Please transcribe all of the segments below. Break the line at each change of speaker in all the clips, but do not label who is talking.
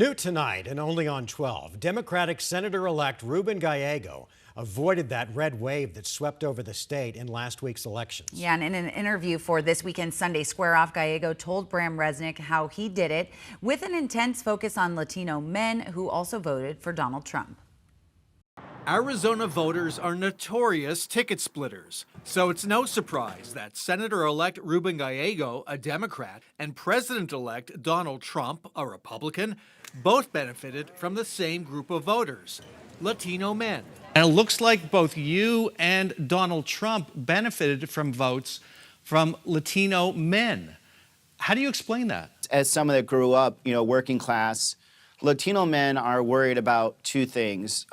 New tonight and only on 12, Democratic Senator-elect Ruben Gallego avoided that red wave that swept over the state in last week's elections.
Yeah, and in an interview for this weekend's Sunday Square Off, Gallego told Bram Resnick how he did it with an intense focus on Latino men who also voted for Donald Trump.
Arizona voters are notorious ticket splitters, so it's no surprise that Senator-elect Ruben Gallego, a Democrat, and President-elect Donald Trump, a Republican, both benefited from the same group of voters, Latino men.
And it looks like both you and Donald Trump benefited from votes from Latino men. How do you explain that?
As someone that grew up, working class, Latino men are worried about two things,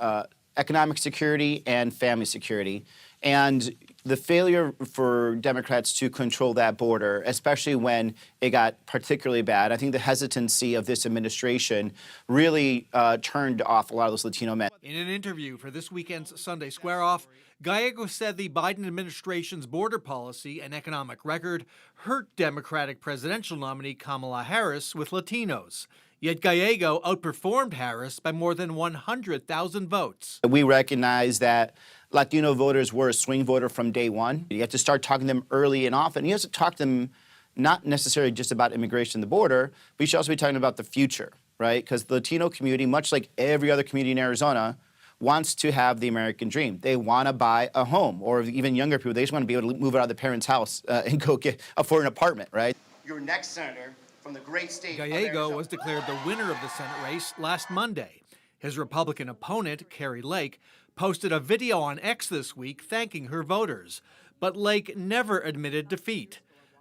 economic security and family security. And the failure for Democrats to control that border, especially when it got particularly bad, I think the hesitancy of this administration really turned off a lot of those Latino men.
In an interview for this weekend's Sunday Square Off, Gallego said the Biden administration's border policy and economic record hurt Democratic presidential nominee Kamala Harris with Latinos. Yet Gallego outperformed Harris by more than 100,000 votes.
We recognize that Latino voters were a swing voter from day one. You have to start talking to them early and often. You have to talk to them not necessarily just about immigration and the border, but you should also be talking about the future, right? Because the Latino community, much like every other community in Arizona, wants to have the American dream. They want to buy a home, or even younger people, they just want to be able to move out of their parents' house and go afford an apartment, right? Your next senator from the great state
Gallego was declared the winner of the Senate race last Monday. His Republican opponent, Kari Lake, posted a video on X this week thanking her voters. But Lake never admitted defeat,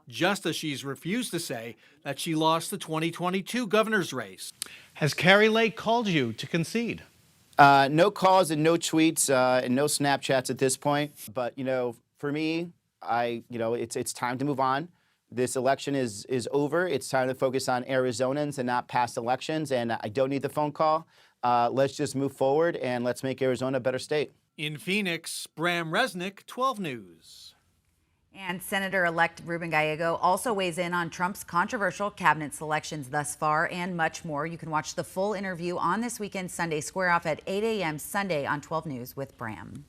just as she's refused to say that she lost the 2022 governor's race.
Has Kari Lake called you to concede?
No calls and no tweets and no Snapchats at this point. But, for me, it's time to move on. This election is over. It's time to focus on Arizonans and not past elections. And I don't need the phone call. Let's just move forward and let's make Arizona a better state.
In Phoenix, Bram Resnick, 12 News.
And Senator-elect Ruben Gallego also weighs in on Trump's controversial cabinet selections thus far and much more. You can watch the full interview on this weekend's Sunday Square Off at 8 a.m. Sunday on 12 News with Bram.